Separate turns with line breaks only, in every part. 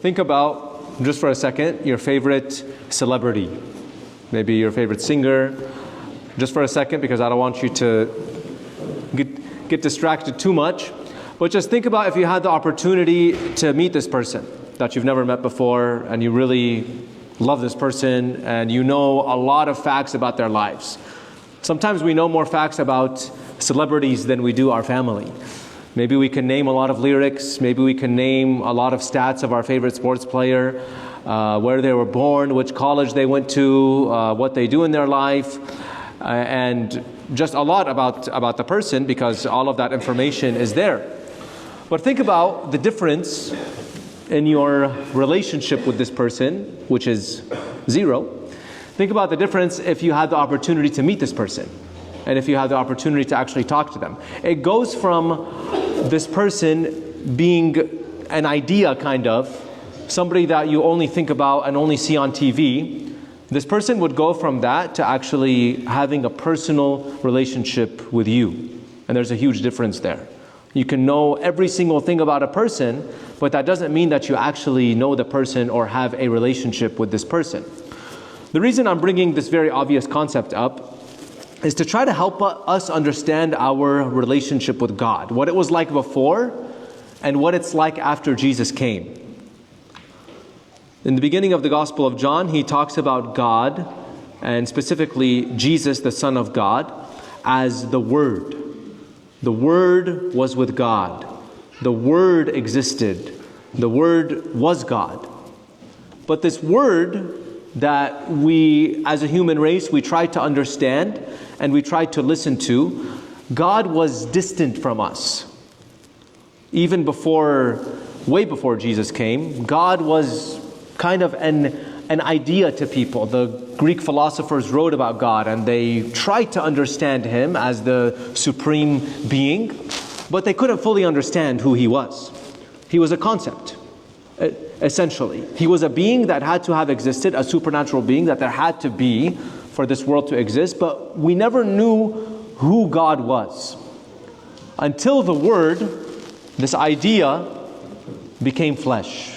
think about, just for a second, your favorite celebrity. Maybe your favorite singer. Just for a second, because I don't want you to get distracted too much. But just think about if you had the opportunity to meet this person that you've never met before, and you really love this person, and you know a lot of facts about their lives. Sometimes we know more facts about celebrities than we do our family. Maybe we can name a lot of lyrics. Maybe we can name a lot of stats of our favorite sports player, where they were born, which college they went to, what they do in their life, and just a lot about the person, because all of that information is there. But think about the difference in your relationship with this person, which is zero. Think about the difference if you had the opportunity to meet this person, and if you had the opportunity to actually talk to them. It goes from this person being an idea, kind of, somebody that you only think about and only see on TV. This person would go from that to actually having a personal relationship with you. And there's a huge difference there. You can know every single thing about a person, but that doesn't mean that you actually know the person or have a relationship with this person. The reason I'm bringing this very obvious concept up is to try to help us understand our relationship with God, what it was like before and what it's like after Jesus came. In the beginning of the Gospel of John, he talks about God, and specifically Jesus, the Son of God, as the Word. The Word was with God. The Word existed. The Word was God. But this Word that we, as a human race, we try to understand and we try to listen to, God was distant from us. Even before, way before Jesus came, God was kind of an idea to people. The Greek philosophers wrote about God, and they tried to understand Him as the supreme being, but they couldn't fully understand who He was. He was a concept, essentially. He was a being that had to have existed, a supernatural being that there had to be for this world to exist, but we never knew who God was until the Word, this idea, became flesh.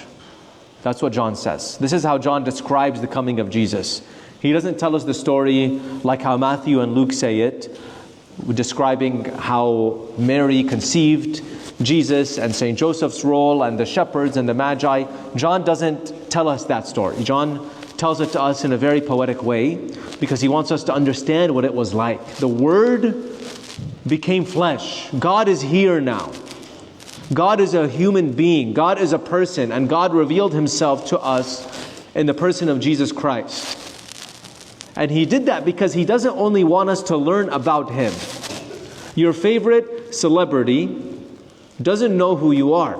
That's what John says. This is how John describes the coming of Jesus. He doesn't tell us the story like how Matthew and Luke say it, describing how Mary conceived Jesus and St. Joseph's role and the shepherds and the magi. John doesn't tell us that story. John tells it to us in a very poetic way because he wants us to understand what it was like. The Word became flesh. God is here now. God is a human being. God is a person, and God revealed Himself to us in the person of Jesus Christ. And He did that because He doesn't only want us to learn about Him. Your favorite celebrity doesn't know who you are.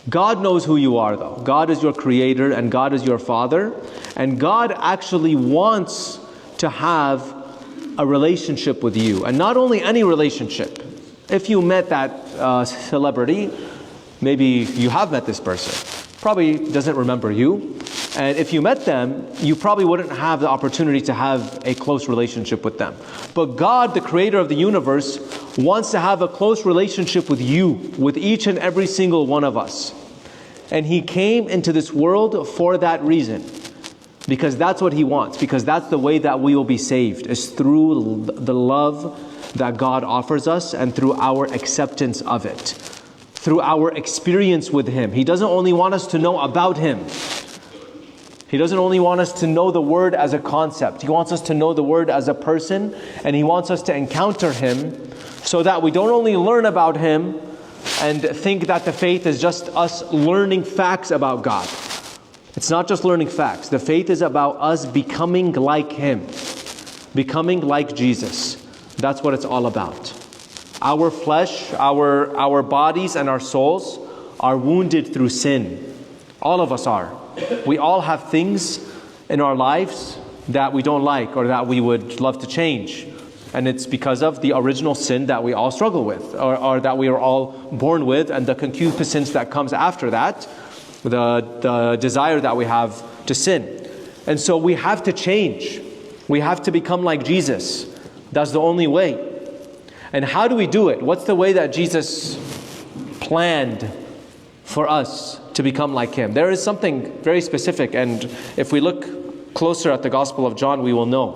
God knows who you are, though. God is your creator, and God is your Father. And God actually wants to have a relationship with you. And not only any relationship. If you met that celebrity, maybe you have met this person, probably doesn't remember you. And if you met them, you probably wouldn't have the opportunity to have a close relationship with them. But God, the creator of the universe, wants to have a close relationship with you, with each and every single one of us. And He came into this world for that reason. Because that's what He wants. Because that's the way that we will be saved, is through the love that God offers us and through our acceptance of it. Through our experience with Him. He doesn't only want us to know about Him. He doesn't only want us to know the Word as a concept. He wants us to know the Word as a person, and He wants us to encounter Him so that we don't only learn about Him and think that the faith is just us learning facts about God. It's not just learning facts. The faith is about us becoming like Him, becoming like Jesus. That's what it's all about. Our flesh, our bodies and our souls are wounded through sin. All of us are. We all have things in our lives that we don't like or that we would love to change. And it's because of the original sin that we all struggle with, or that we are all born with, and the concupiscence that comes after that, the desire that we have to sin. And so we have to change. We have to become like Jesus. That's the only way. And how do we do it? What's the way that Jesus planned for us to become like Him. There is something very specific, and if we look closer at the Gospel of John, we will know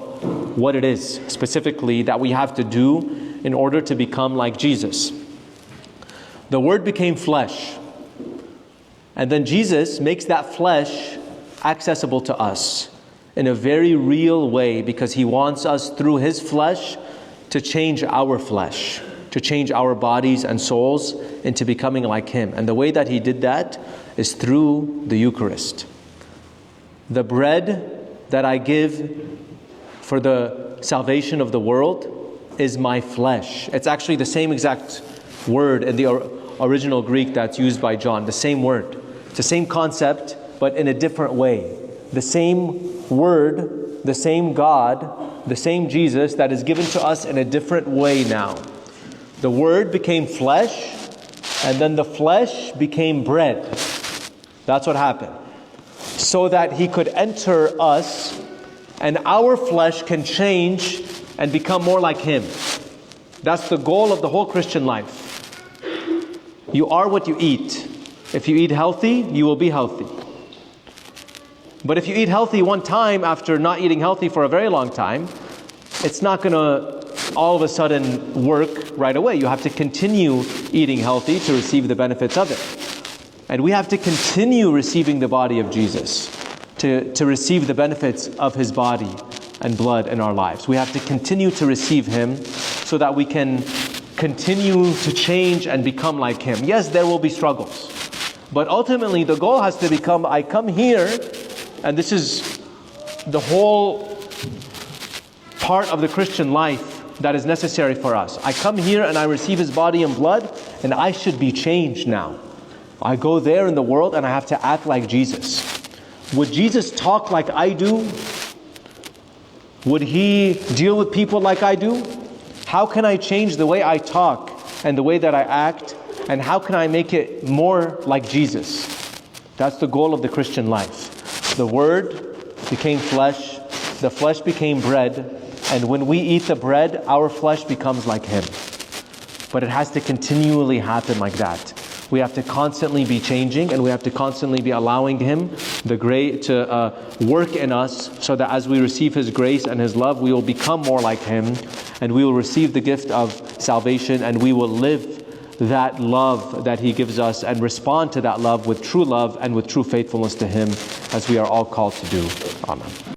what it is specifically that we have to do in order to become like Jesus. The Word became flesh, and then Jesus makes that flesh accessible to us in a very real way, because He wants us through His flesh to change our flesh, to change our bodies and souls into becoming like Him. And the way that He did that is through the Eucharist. The bread that I give for the salvation of the world is my flesh. It's actually the same exact word in the original Greek that's used by John, the same word. It's the same concept, but in a different way. The same word, the same God, the same Jesus that is given to us in a different way now. The Word became flesh, and then the flesh became bread. That's what happened. So that He could enter us, and our flesh can change and become more like Him. That's the goal of the whole Christian life. You are what you eat. If you eat healthy, you will be healthy. But if you eat healthy one time after not eating healthy for a very long time, it's not going to all of a sudden work right away. You have to continue eating healthy to receive the benefits of it. And we have to continue receiving the body of Jesus to receive the benefits of His body and blood in our lives. We have to continue to receive Him so that we can continue to change and become like Him. Yes, there will be struggles. But ultimately the goal has to become, I come here, and this is the whole part of the Christian life that is necessary for us. I come here and I receive His body and blood, and I should be changed now. I go there in the world and I have to act like Jesus. Would Jesus talk like I do? Would He deal with people like I do? How can I change the way I talk and the way that I act? And how can I make it more like Jesus? That's the goal of the Christian life. The Word became flesh, the flesh became bread, and when we eat the bread, our flesh becomes like Him. But it has to continually happen like that. We have to constantly be changing, and we have to constantly be allowing Him to work in us, so that as we receive His grace and His love, we will become more like Him, and we will receive the gift of salvation, and we will live that love that He gives us and respond to that love with true love and with true faithfulness to Him, as we are all called to do. Amen.